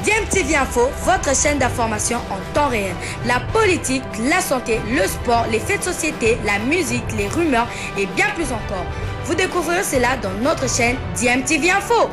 DMTV Info, votre chaîne d'information en temps réel. La politique, la santé, le sport, les faits de société, la musique, les rumeurs et bien plus encore. Vous découvrirez cela dans notre chaîne DMTV Info.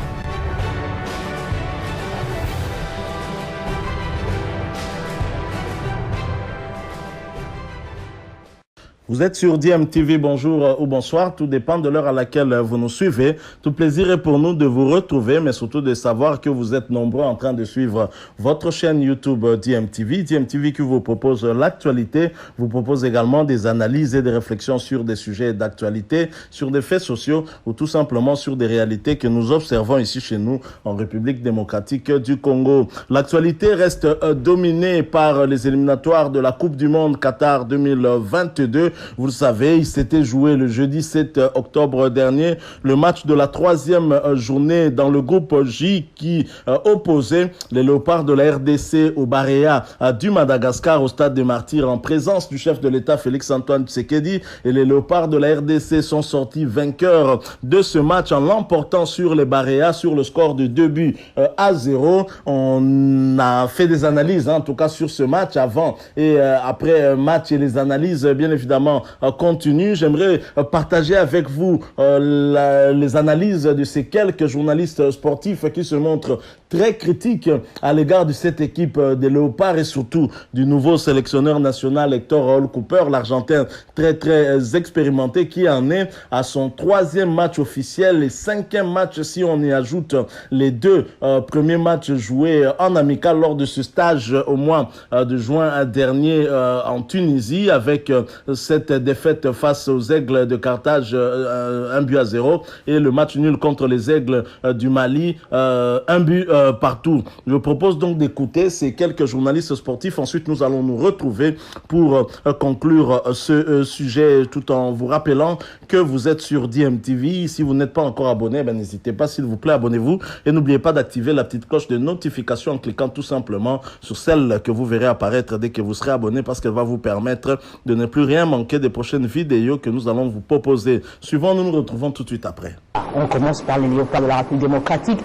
Vous êtes sur DMTV, bonjour ou bonsoir, tout dépend de l'heure à laquelle vous nous suivez. Tout plaisir est pour nous de vous retrouver, mais surtout de savoir que vous êtes nombreux en train de suivre votre chaîne YouTube DMTV. DMTV qui vous propose l'actualité, vous propose également des analyses et des réflexions sur des sujets d'actualité, sur des faits sociaux ou tout simplement sur des réalités que nous observons ici chez nous en République démocratique du Congo. L'actualité reste dominée par les éliminatoires de la Coupe du Monde Qatar 2022. Vous le savez, il s'était joué le jeudi 7 octobre dernier le match de la troisième journée dans le groupe J qui opposait les Léopards de la RDC au Barea du Madagascar au stade des Martyrs en présence du chef de l'État Félix-Antoine Tshisekedi. Et les Léopards de la RDC sont sortis vainqueurs de ce match en l'emportant sur les Barea sur le score de 2-0. On a fait des analyses en tout cas sur ce match avant et après match et les analyses bien évidemment continue. J'aimerais partager avec vous les analyses de ces quelques journalistes sportifs qui se montrent très critiques à l'égard de cette équipe des Léopards et surtout du nouveau sélectionneur national Hector Raúl Cooper, l'Argentin très expérimenté qui en est à son troisième match officiel et cinquième match si on y ajoute les deux premiers matchs joués en amical lors de ce stage au mois de juin dernier en Tunisie avec cette défaite face aux Aigles de Carthage 1-0 et le match nul contre les Aigles du Mali 1 but partout. Je propose donc d'écouter ces quelques journalistes sportifs. Ensuite, nous allons nous retrouver pour conclure ce sujet tout en vous rappelant que vous êtes sur DMTV. Si vous n'êtes pas encore abonné, n'hésitez pas s'il vous plaît, abonnez-vous et n'oubliez pas d'activer la petite cloche de notification en cliquant tout simplement sur celle que vous verrez apparaître dès que vous serez abonné parce qu'elle va vous permettre de ne plus rien manquer des prochaines vidéos que nous allons vous proposer. Suivant, nous nous retrouvons tout de suite après. On commence par les Léopards de la République démocratique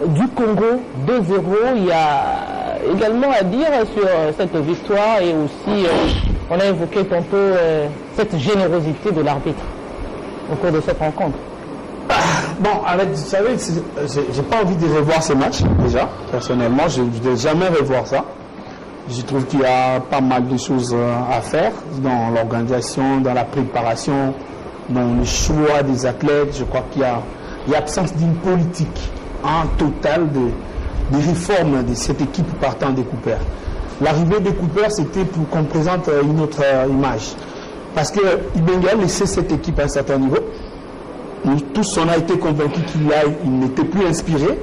du Congo 2-0. Il y a également à dire sur cette victoire et aussi on a évoqué tantôt cette générosité de l'arbitre au cours de cette rencontre. Bon, avec, vous savez, j'ai pas envie de revoir ce match déjà. Personnellement, je ne vais jamais revoir ça. Je trouve qu'il y a pas mal de choses à faire dans l'organisation, dans la préparation, dans le choix des athlètes. Je crois qu'il y a absence d'une politique totale de réforme de cette équipe partant des Coopers. L'arrivée des Coopers, c'était pour qu'on présente une autre image. Parce que Ibenga a laissé cette équipe à un certain niveau. Nous tous, on a été convaincus qu'il n'était plus inspiré,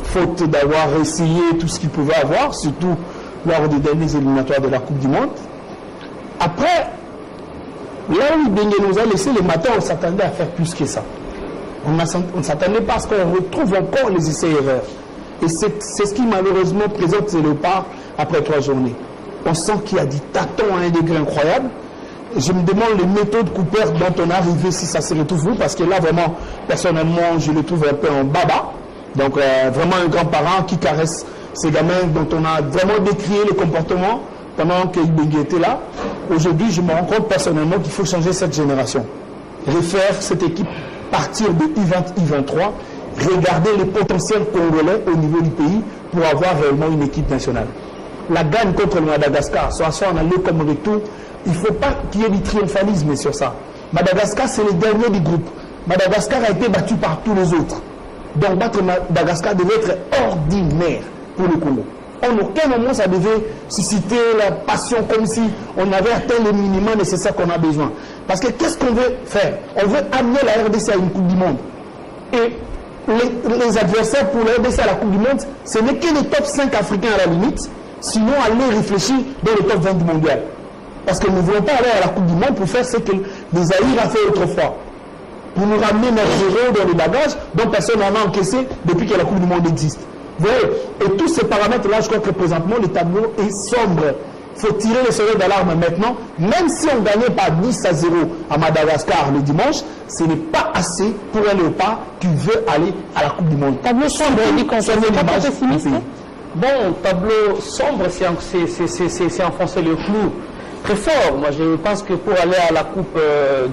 faute d'avoir essayé tout ce qu'il pouvait avoir, surtout lors des derniers éliminatoires de la Coupe du Monde. Après, là où Ibenga nous a laissé le matin, on s'attendait à faire plus que ça. On ne s'attendait pas à ce qu'on retrouve encore les essais-erreurs. Et c'est ce qui malheureusement présente ces Léopards après 3 journées. On sent qu'il y a du tâton à un degré incroyable. Je me demande les méthodes Cooper dont on est arrivé, si ça se retrouve où, parce que là vraiment, personnellement, je le trouve un peu en baba. Donc vraiment un grand-parent qui caresse ces gamins dont on a vraiment décrié le comportement pendant que Ibenga était là. Aujourd'hui, je me rends compte personnellement qu'il faut changer cette génération. Refaire cette équipe, partir de U20, U23, regarder les potentiels congolais au niveau du pays pour avoir réellement une équipe nationale. La gagne contre le Madagascar, soit en aller comme retour, il ne faut pas qu'il y ait du triomphalisme sur ça. Madagascar, c'est le dernier du groupe. Madagascar a été battu par tous les autres. Donc battre Madagascar devait être ordinaire pour le Congo. En aucun moment ça devait susciter la passion comme si on avait atteint le minimum nécessaire qu'on a besoin. Parce que qu'est-ce qu'on veut faire? On veut amener la RDC à une Coupe du Monde. Et les adversaires pour la RDC à la Coupe du Monde, ce n'est que les top 5 africains à la limite, sinon aller réfléchir dans le top 20 du mondial. Parce que nous ne voulons pas aller à la Coupe du Monde pour faire ce que les Zaïre a fait autrefois. Pour nous ramener notre héros dans les bagages dont personne n'en a encaissé depuis que la Coupe du Monde existe. Vous voyez? Et tous ces paramètres-là, je crois que présentement, le tableau est sombre. Il faut tirer les sonnets d'alarme maintenant. Même si on gagnait par 10-0 à Madagascar le dimanche, ce n'est pas assez pour un Léopard qui veut aller à la Coupe du Monde. Tableau sombre, dit qu'on ne pas pessimiste. Bon, tableau sombre, c'est enfoncer le clou très fort. Moi, je pense que pour aller à la Coupe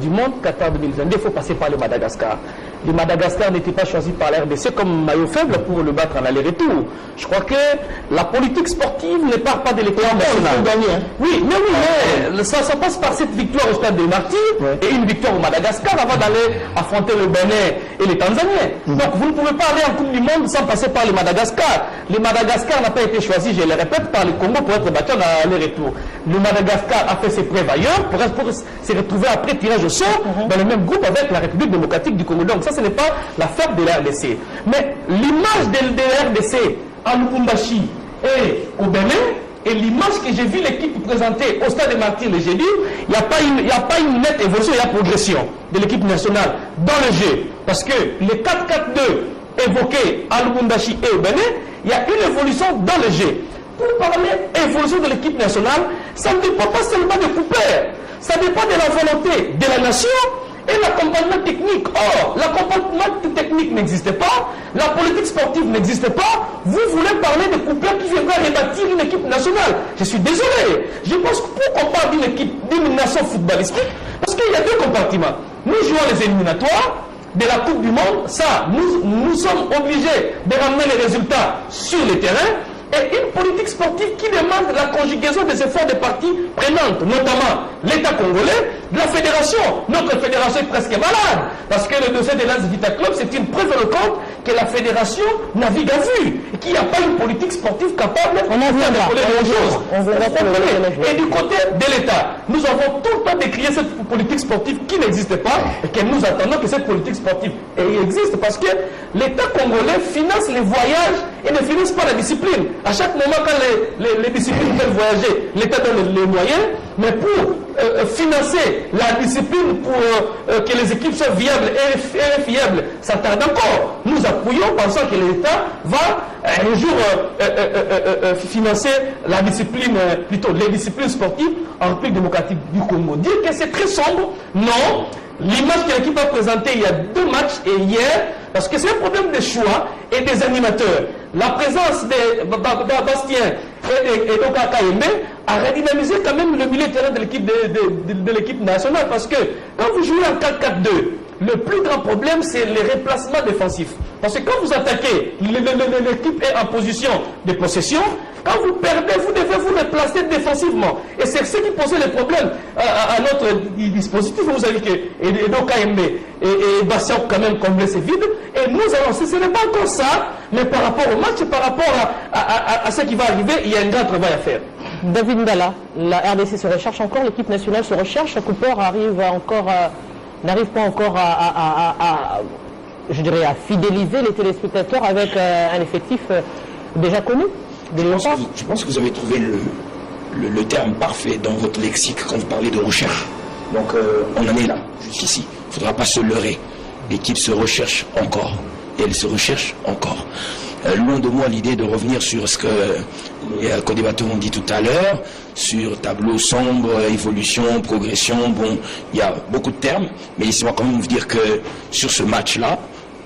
du Monde, Qatar 2022, il faut passer par le Madagascar. Le Madagascar n'était pas choisi par la RDC comme maillot faible pour le battre en aller-retour. Je crois que la politique sportive ne part pas de l'équipe nationale. Oui, mais ça passe par cette victoire au stade des Martyrs et une victoire au Madagascar avant d'aller affronter le Bénin et les Tanzaniens. Donc vous ne pouvez pas aller en Coupe du Monde sans passer par le Madagascar. Le Madagascar n'a pas été choisi, je le répète, par le Congo pour être battu en aller-retour. Le Madagascar a fait ses preuves ailleurs pour se retrouver après tirage au sort dans le même groupe avec la République démocratique du Congo. Donc ça, ce n'est pas l'affaire de la RDC. Mais l'image de la RDC à Lubumbashi et au Bénin, et l'image que j'ai vu l'équipe présenter au stade des Martyrs le jeudi, il n'y a pas une nette évolution, il y a progression de l'équipe nationale dans le jeu. Parce que les 4-4-2 évoqués à Lubumbashi et au Bénin, il y a une évolution dans le jeu. Pour parler évolution de l'équipe nationale, ça ne dépend pas seulement de Cooper, ça dépend de la volonté de la nation et l'accompagnement technique. Or, l'accompagnement technique n'existe pas, la politique sportive n'existe pas. Vous voulez parler de Cooper qui viendra rebâtir une équipe nationale. Je suis désolé. Je pense que pour qu'on parle d'une nation footballistique, parce qu'il y a deux compartiments. Nous jouons les éliminatoires de la Coupe du Monde, ça, nous sommes obligés de ramener les résultats sur le terrain. Et une politique sportive qui demande la conjugaison des efforts des parties prenantes, notamment l'État congolais, de la fédération. Notre fédération est presque malade, parce que le dossier de l'As Vita Club, c'est une preuve éloquente que la fédération navigue à vue, et qu'il n'y a pas une politique sportive capable de faire les choses. Et du côté de l'État, nous avons tout le temps décrié cette politique sportive qui n'existe pas, et que nous attendons que cette politique sportive existe, parce que l'État congolais finance les voyages et ne finance pas la discipline. À chaque moment, quand les disciplines veulent voyager, l'État donne les moyens, mais pour financer la discipline, pour que les équipes soient viables et fiables, ça tarde encore. Nous appuyons, pensant que l'État va un jour financer la discipline, plutôt les disciplines sportives en République démocratique du Congo. Dire que c'est très sombre, non. L'image que l'équipe a présentée il y a 2 matchs et hier, parce que c'est un problème de choix et des animateurs. La présence de Bastien et d'Oka Kayembe a redynamisé quand même le milieu de terrain de l'équipe nationale, parce que quand vous jouez en 4-4-2, le plus grand problème, c'est les replacements défensifs. Parce que quand vous attaquez, l'équipe est en position de possession. Quand vous perdez, vous devez vous replacer défensivement. Et c'est ce qui posait le problème à notre dispositif. Vous savez que Edo KMB et Bastien ont quand même comblé ces vides. Et nous allons, ce n'est pas encore ça, mais par rapport au match, par rapport à ce qui va arriver, il y a un grand travail à faire. David Ndala, la RDC se recherche encore, l'équipe nationale se recherche. Cooper n'arrive pas encore je dirais, à fidéliser les téléspectateurs avec un effectif déjà connu. Je pense que vous avez trouvé le terme parfait dans votre lexique quand vous parlez de recherche. Donc on en est là, jusqu'ici. Il ne faudra pas se leurrer. L'équipe se recherche encore. Et elle se recherche encore. Loin de moi l'idée de revenir sur ce que les co-débatteurs ont dit tout à l'heure, sur tableau sombre, évolution, progression. Bon, il y a beaucoup de termes, mais laissez-moi quand même vous dire que sur ce match-là,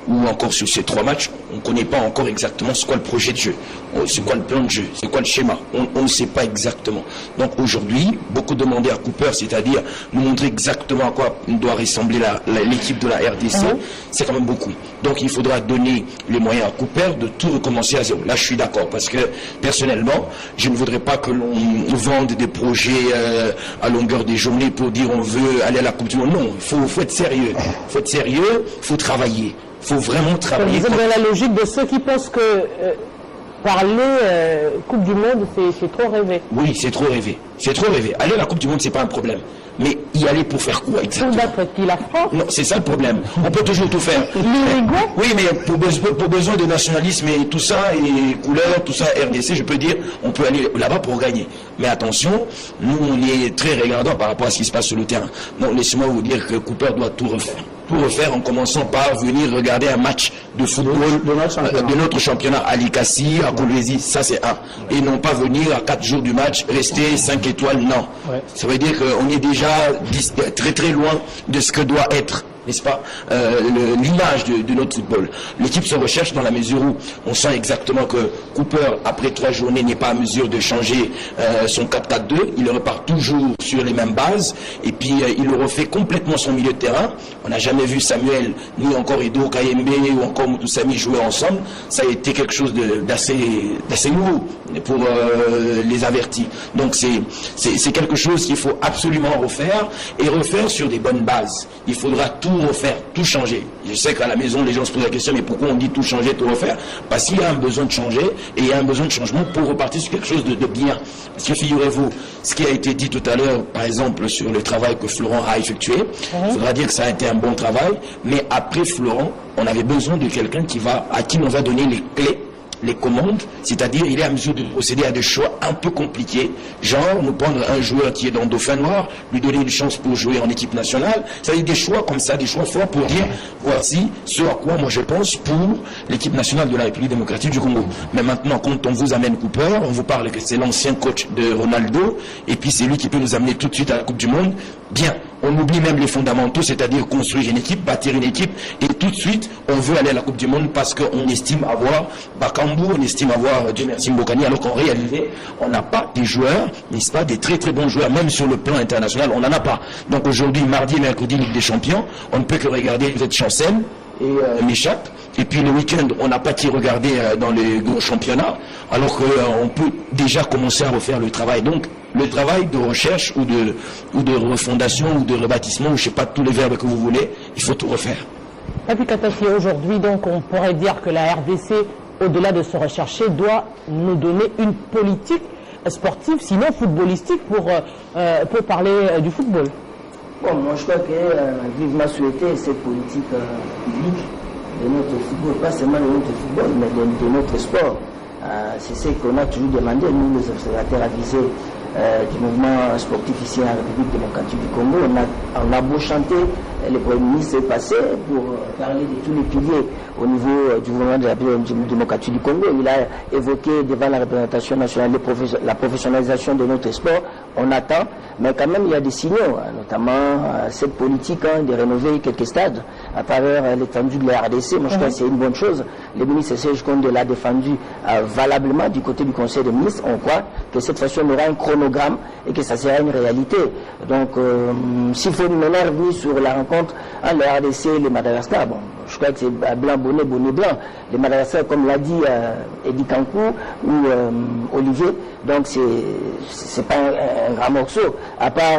ou encore sur ces 3 matchs, on ne connaît pas encore exactement c'est quoi le projet de jeu, c'est quoi le plan de jeu, c'est quoi le schéma, on ne sait pas exactement. Donc aujourd'hui, beaucoup demandaient à Cooper, c'est-à-dire nous montrer exactement à quoi doit ressembler l'équipe de la RDC, c'est quand même beaucoup. Donc il faudra donner les moyens à Cooper de tout recommencer à zéro. Là je suis d'accord, parce que personnellement, je ne voudrais pas que l'on vende des projets à longueur des journées pour dire on veut aller à la Coupe du Monde. Non, il faut être sérieux, il faut travailler. Il faut vraiment travailler. Vous êtes dans la logique de ceux qui pensent que parler Coupe du Monde, c'est trop rêvé. Oui, c'est trop rêvé. C'est trop rêvé. Aller à la Coupe du Monde, c'est pas un problème. Mais y aller pour faire quoi exactement? Pour battre qui, la France? Non, c'est ça le problème. On peut toujours tout faire. Oui, mais pour besoin de nationalisme et tout ça, et couleurs, tout ça, RDC, je peux dire, on peut aller là-bas pour gagner. Mais attention, nous, on est très regardants par rapport à ce qui se passe sur le terrain. Non, laissez-moi vous dire que Cooper doit tout refaire. Tout refaire en commençant par venir regarder un match de football de notre championnat à Likassi, à Kolwezi, ça c'est un. Et non pas venir à 4 jours du match, rester 5 étoiles, non. Ça veut dire qu'on est déjà très très loin de ce que doit être n'est-ce pas, l'image de notre football. L'équipe se recherche dans la mesure où on sent exactement que Cooper, après 3 journées, n'est pas à mesure de changer son 4-4-2. Il repart toujours sur les mêmes bases et puis il refait complètement son milieu de terrain. On n'a jamais vu Samuel, ni encore Edo Kayembe ou encore Moutoussamy jouer ensemble. Ça a été quelque chose d'assez nouveau pour les avertis. Donc c'est quelque chose qu'il faut absolument refaire et refaire sur des bonnes bases. Il faudra tout refaire, tout changer. Je sais qu'à la maison, les gens se posent la question, mais pourquoi on dit tout changer, tout refaire? Parce qu'il y a un besoin de changer et il y a un besoin de changement pour repartir sur quelque chose de bien. Parce que figurez-vous, ce qui a été dit tout à l'heure, par exemple, sur le travail que Florent a effectué, il faudra dire que ça a été un bon travail, mais après Florent, on avait besoin de quelqu'un à qui on va donner les clés, les commandes, c'est-à-dire il est à mesure de procéder à des choix un peu compliqués, genre nous prendre un joueur qui est dans Dauphin Noir, lui donner une chance pour jouer en équipe nationale, c'est-à-dire des choix comme ça, des choix forts pour dire voici ce à quoi moi je pense pour l'équipe nationale de la République démocratique du Congo. Mais maintenant, quand on vous amène Cooper, on vous parle que c'est l'ancien coach de Ronaldo, et puis c'est lui qui peut nous amener tout de suite à la Coupe du Monde. Bien, on oublie même les fondamentaux, c'est-à-dire construire une équipe, bâtir une équipe, et tout de suite, on veut aller à la Coupe du Monde parce qu'on estime avoir Bakambu, on estime avoir Dieu merci Mbokani, alors qu'en réalité, on n'a pas des joueurs, n'est-ce pas, des très très bons joueurs, même sur le plan international, on n'en a pas. Donc aujourd'hui, mardi et mercredi, Ligue des Champions, on ne peut que regarder peut-être Chancel et m'échappe. Et puis le week-end, on n'a pas qu'à regarder dans les gros championnats, alors qu'on peut déjà commencer à refaire le travail. Donc, le travail de recherche ou de refondation ou de rebâtissement, ou je ne sais pas tous les verbes que vous voulez, il faut tout refaire. Et puis Katafi, aujourd'hui, donc, on pourrait dire que la RDC, au-delà de se rechercher, doit nous donner une politique sportive, sinon footballistique, pour parler du football. Bon, moi je crois que vivement souhaiter cette politique publique de notre football, pas seulement de notre football, mais de notre sport. C'est ce qu'on a toujours demandé, nous les observateurs avisés du mouvement sportif ici en République démocratique du Congo. On a beau chanter, le Premier ministre est passé pour parler de tous les piliers au niveau du mouvement de la République démocratique du Congo. Il a évoqué devant la représentation nationale la professionnalisation de notre sport. On attend, mais quand même il y a des signaux, notamment cette politique de rénover quelques stades à travers l'étendue de la RDC. Moi je crois que c'est une bonne chose. Le ministre Serge Konde l'a défendu valablement du côté du Conseil des ministres. On croit que cette fois-ci on aura un chronogramme et que ça sera une réalité. Donc s'il faut maintenant revenir sur la rencontre entre la RDC et le Madagascar, bon, je crois que c'est blanc, bonnet, bonnet, blanc. Le Madagascar, comme l'a dit Eddie Kankou ou Olivier, donc c'est pas un grand morceau, à part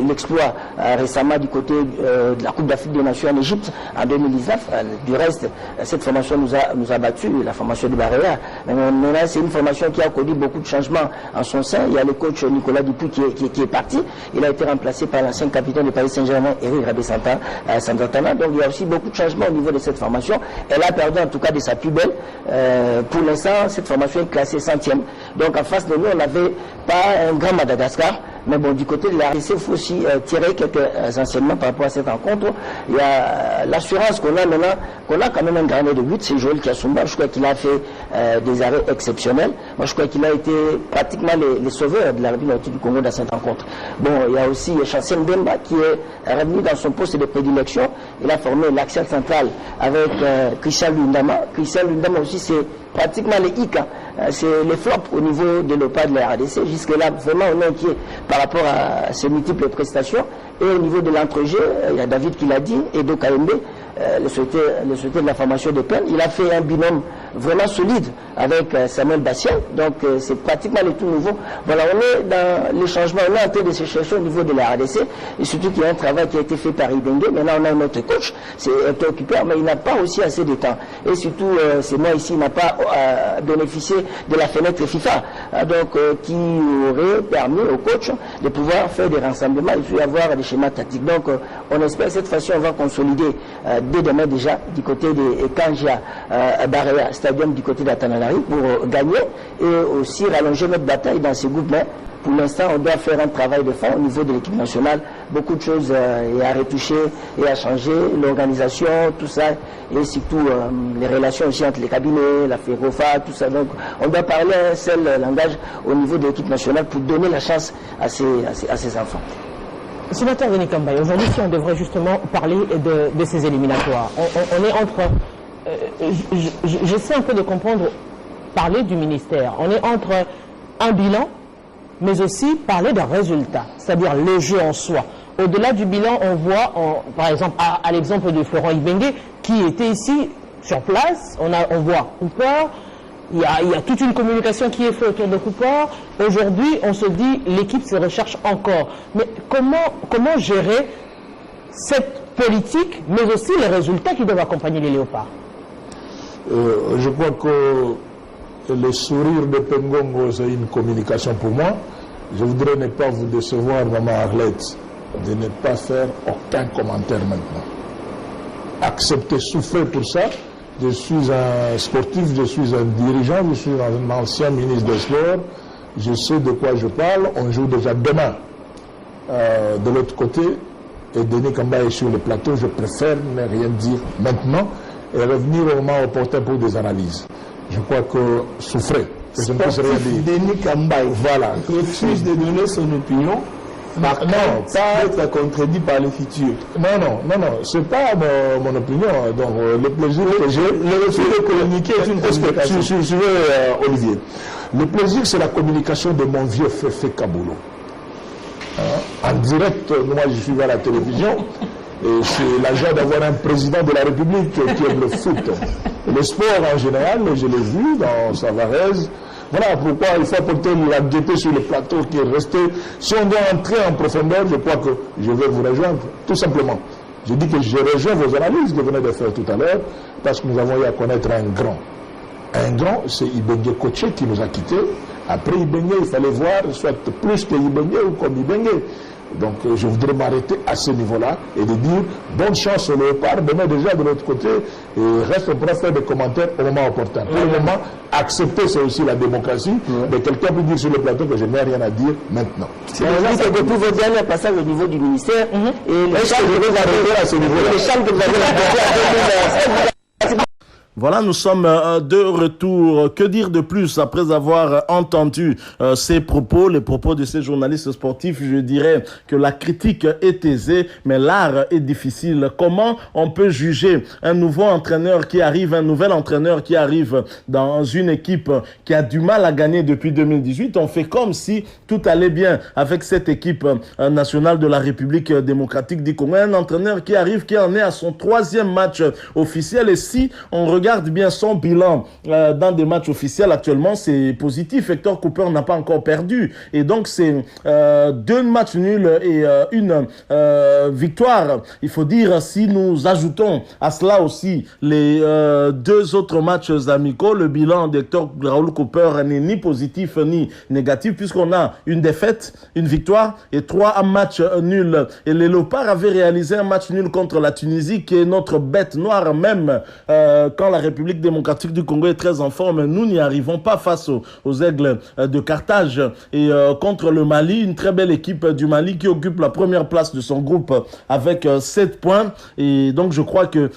l'exploit récemment du côté de la Coupe d'Afrique des Nations en Égypte en 2019. Du reste, cette formation nous a battu, la formation de Barrea. Mais maintenant, c'est une formation qui a connu beaucoup de changements en son sein. Il y a le coach Nicolas Dupuis qui est parti. Il a été remplacé par l'ancien capitaine de Paris Saint-Germain, Eric Rabé-Santana. Donc il y a aussi beaucoup de changements au niveau de cette formation. Elle a perdu en tout cas de sa plus belle. Pour l'instant, cette formation est classée 100e. Donc en face de nous, on n'avait pas un grand Madagascar. Mais bon, du côté de la RDC, il faut aussi tirer quelques enseignements par rapport à cette rencontre. Il y a l'assurance qu'on a maintenant, qu'on a quand même un gardien de but, c'est Joël Kiassoumba. Je crois qu'il a fait des arrêts exceptionnels. Moi, je crois qu'il a été pratiquement les sauveurs de la République du Congo dans cette rencontre. Bon, il y a aussi Chancel Mbemba qui est revenu dans son poste de prédilection. Il a formé l'axial central avec Christian Lundama. Christian Lundama aussi, c'est pratiquement les hic, c'est les flops au niveau de l'OPA de la RDC. Jusque-là, vraiment, on est inquiet par rapport à ces multiples prestations. Et au niveau de l'entrejeu, il y a David qui l'a dit, Edo Kayembe, le souhaitait de la formation de peine. Il a fait un binôme vraiment solide avec Samuel Bassien. Donc, c'est pratiquement le tout nouveau. Voilà, on est dans les changements. On est en train de se chercher au niveau de la RDC. Et surtout qu'il y a un travail qui a été fait par Idengue. Maintenant, on a un autre coach, c'est un occupé, mais il n'a pas aussi assez de temps. Et surtout, c'est moi ici, il n'a pas bénéficié de la fenêtre FIFA. Qui aurait permis au coach de pouvoir faire des rassemblements et puis avoir des schémas tactiques. Donc, on espère que cette fois-ci, on va consolider dès demain déjà du côté de Kangia Barrea Stadium du côté d'Atananari pour gagner et aussi rallonger notre bataille dans ces groupes. Mais pour l'instant, on doit faire un travail de fond au niveau de l'équipe nationale. Beaucoup de choses à retoucher et à changer, l'organisation, tout ça, et surtout les relations aussi entre les cabinets, la FEROFA, tout ça. Donc, on doit parler un seul langage au niveau de l'équipe nationale pour donner la chance à ces enfants. Sénateur Denis Kambaye, aujourd'hui, si on devrait justement parler de ces éliminatoires, on est entre... J'essaie un peu de comprendre, parler du ministère. On est entre un bilan, mais aussi parler d'un résultat, c'est-à-dire le jeu en soi. Au-delà du bilan, on voit, par exemple, à l'exemple de Florent Ibenge, qui était ici, sur place, on voit Cooper, il y a toute une communication qui est faite autour de Cooper. Aujourd'hui, on se dit, l'équipe se recherche encore. Mais comment gérer cette politique, mais aussi les résultats qui doivent accompagner les Léopards? Je crois que le sourire de Pengongo, c'est une communication pour moi. Je voudrais ne pas vous décevoir, Maman Arlette, de ne pas faire aucun commentaire maintenant. Acceptez, souffrez pour ça. Je suis un sportif, je suis un dirigeant, je suis un ancien ministre des Sports. Je sais de quoi je parle. On joue déjà demain. De l'autre côté, et Denis Kambaye est sur le plateau, je préfère ne rien dire maintenant et revenir au moment opportun pour des analyses. Je crois que souffrez. Je ne peux rien dire. Denis Kambaye, voilà. refuse de donner son opinion. Par contre, être contredit par le futur. Non, c'est pas mon opinion. Donc, le plaisir que j'ai. Le refus de communiquer est une communication. Olivier. Le plaisir, c'est la communication de mon vieux Féfé Kaboulou. En direct, moi, je suis à la télévision. Et c'est la joie d'avoir un président de la République qui aime le foot. Le sport en général, je l'ai vu dans Savarez. Voilà pourquoi il faut apporter la gaieté sur le plateau qui est resté. Si on doit entrer en profondeur, je crois que je vais vous rejoindre, tout simplement. Je dis que je rejoins vos analyses que vous venez de faire tout à l'heure, parce que nous avons eu à connaître un grand. Un grand, c'est Ibenge Koché qui nous a quittés. Après Ibenge, il fallait voir soit plus que Ibenge ou comme Ibenge. Donc je voudrais m'arrêter à ce niveau-là et de dire bonne chance au Léopard, mais déjà de l'autre côté, et reste prêt à faire des commentaires au moment opportun. Pour le moment, accepter c'est aussi la démocratie, mais quelqu'un peut dire sur le plateau que je n'ai rien à dire maintenant. C'est depuis vos derniers passages au niveau du ministère, et le Est-ce que je vais arrêter à ce niveau-là? les chambres que vous avez apportés à 2000. Voilà, nous sommes de retour. Que dire de plus après avoir entendu ces propos, les propos de ces journalistes sportifs? Je dirais que la critique est aisée, mais l'art est difficile. Comment on peut juger un nouveau entraîneur qui arrive, un nouvel entraîneur qui arrive dans une équipe qui a du mal à gagner depuis 2018? On fait comme si tout allait bien avec cette équipe nationale de la République démocratique du Congo. Un entraîneur qui arrive, qui en est à son 3e match officiel. Et si on regarde bien son bilan dans des matchs officiels actuellement, c'est positif. Hector Cooper n'a pas encore perdu. Et donc, c'est 2 matchs nuls et une victoire. Il faut dire, si nous ajoutons à cela aussi les 2 autres matchs amicaux, le bilan d'Hector Raoul Cooper n'est ni positif ni négatif, puisqu'on a une défaite, une victoire et 3 matchs nuls. Et les Léopards avaient réalisé un match nul contre la Tunisie, qui est notre bête noire, même quand la République démocratique du Congo est très en forme. Nous n'y arrivons pas face aux aigles de Carthage. Et contre le Mali, une très belle équipe du Mali qui occupe la première place de son groupe avec 7 points. Et donc je crois que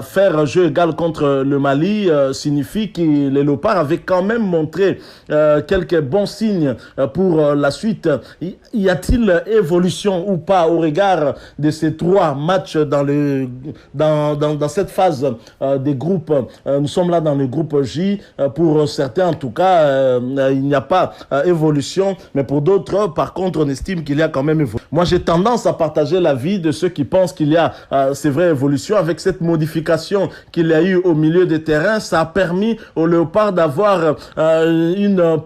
faire jeu égal contre le Mali signifie que les Léopards avaient quand même montré quelques bons signes pour la suite. Y a-t-il évolution ou pas au regard de ces 3 matchs dans cette phase des groupes? Nous sommes là dans le groupe J. Pour certains, en tout cas, il n'y a pas évolution. Mais pour d'autres, par contre, on estime qu'il y a quand même évolution. Moi, j'ai tendance à partager l'avis de ceux qui pensent qu'il y a, c'est vrai, évolution. Avec cette modification qu'il y a eu au milieu des terrains, ça a permis aux Léopards d'avoir une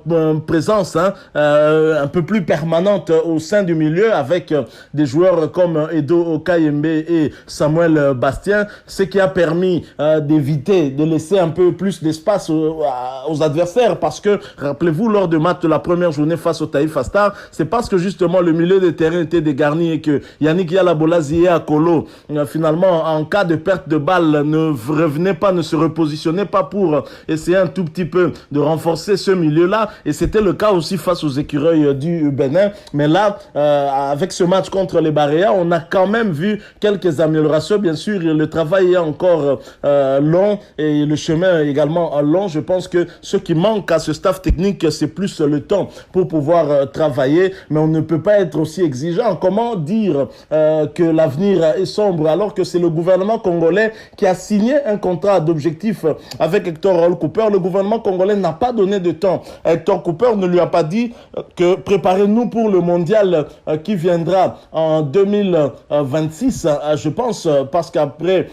présence un peu plus permanente au sein du milieu, avec des joueurs comme Edo Okayembe et Samuel Bastien, ce qui a permis d'éviter, de laisser un peu plus d'espace aux adversaires, parce que, rappelez-vous, lors de match de la première journée face au Taïfa Stars, c'est parce que justement le milieu de terrain était dégarni et que Yannick Yalabolazi et Akolo, finalement, en cas de perte de balle, ne revenaient pas, ne se repositionnaient pas pour essayer un tout petit peu de renforcer ce milieu-là. Et c'était le cas aussi face aux écureuils du Bénin. Mais là, avec ce match contre les Baréas, on a quand même vu quelques améliorations. Bien sûr, le travail est encore long. long et le chemin est également long. Je pense que ce qui manque à ce staff technique, c'est plus le temps pour pouvoir travailler, mais on ne peut pas être aussi exigeant. Comment dire que l'avenir est sombre alors que c'est le gouvernement congolais qui a signé un contrat d'objectif avec Hector Raoul Cooper? Le gouvernement congolais n'a pas donné de temps. Hector Cooper ne lui a pas dit que préparez-nous pour le mondial qui viendra en 2026, je pense, parce qu'après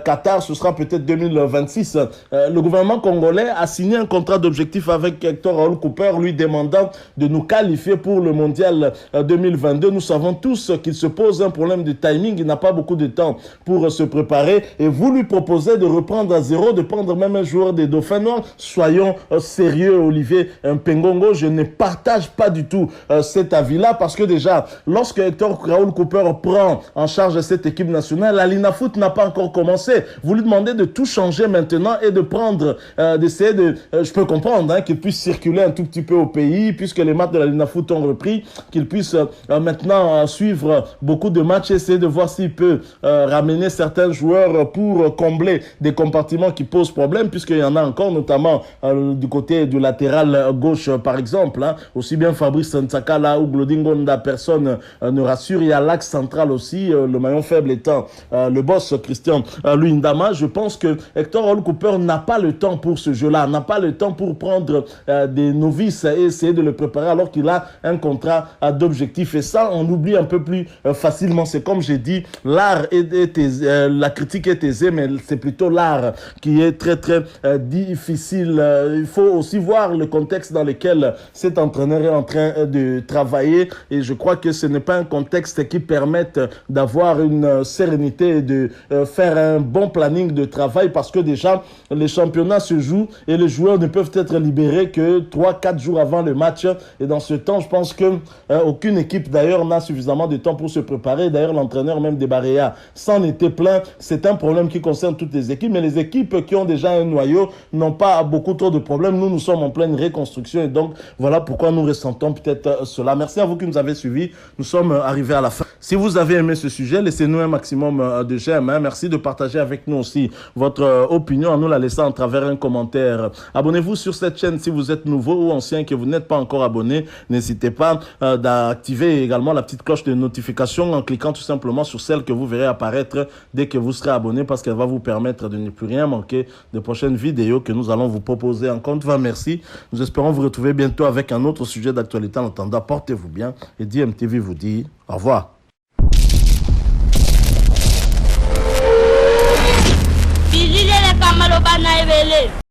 Qatar, ce sera peut-être 2026. Le gouvernement congolais a signé un contrat d'objectif avec Hector Raoul Cooper, lui demandant de nous qualifier pour le mondial 2022. Nous savons tous qu'il se pose un problème de timing. Il n'a pas beaucoup de temps pour se préparer. Et vous lui proposez de reprendre à zéro, de prendre même un joueur des Dauphins Noirs. Soyons sérieux, Olivier Mpengongo. Je ne partage pas du tout cet avis-là parce que déjà, lorsque Hector Raoul Cooper prend en charge cette équipe nationale, la Linafoot n'a pas encore commencé. Vous lui demandez de tout changer maintenant et de prendre, d'essayer de... je peux comprendre qu'il puisse circuler un tout petit peu au pays puisque les matchs de la Linafoot ont repris, qu'il puisse maintenant suivre beaucoup de matchs, essayer de voir s'il peut ramener certains joueurs pour combler des compartiments qui posent problème, puisqu'il y en a encore, notamment du côté du latéral gauche, par exemple. Aussi bien Fabrice Ntsaka là, ou Glodingonda, personne ne rassure. Il y a l'axe central aussi, le maillon faible étant le boss Christian Luindama. Je pense que Hector Raoul Cooper n'a pas le temps pour ce jeu-là, n'a pas le temps pour prendre des novices et essayer de le préparer alors qu'il a un contrat d'objectif. Et ça, on oublie un peu plus facilement. C'est comme j'ai dit, l'art est aisé, la critique est aisée, mais c'est plutôt l'art qui est très très difficile. Il faut aussi voir le contexte dans lequel cet entraîneur est en train de travailler, et je crois que ce n'est pas un contexte qui permette d'avoir une sérénité et de faire un bon planning de travail, parce que déjà les championnats se jouent et les joueurs ne peuvent être libérés que 3-4 jours avant le match, et dans ce temps je pense que aucune équipe d'ailleurs n'a suffisamment de temps pour se préparer. D'ailleurs l'entraîneur même des Baréa s'en était plein. C'est un problème qui concerne toutes les équipes, mais les équipes qui ont déjà un noyau n'ont pas beaucoup trop de problèmes. Nous sommes en pleine reconstruction, et donc voilà pourquoi nous ressentons peut-être cela. Merci à vous qui nous avez suivis. Nous sommes arrivés à la fin. Si vous avez aimé ce sujet, laissez-nous un maximum de j'aime. Merci de partager avec nous aussi votre opinion en nous la laissant à travers un commentaire. Abonnez-vous sur cette chaîne si vous êtes nouveau ou ancien, que vous n'êtes pas encore abonné. N'hésitez pas d'activer également la petite cloche de notification en cliquant tout simplement sur celle que vous verrez apparaître dès que vous serez abonné, parce qu'elle va vous permettre de ne plus rien manquer de prochaines vidéos que nous allons vous proposer. Encore une fois, merci. Nous espérons vous retrouver bientôt avec un autre sujet d'actualité. En attendant, portez-vous bien et DMTV vous dit au revoir.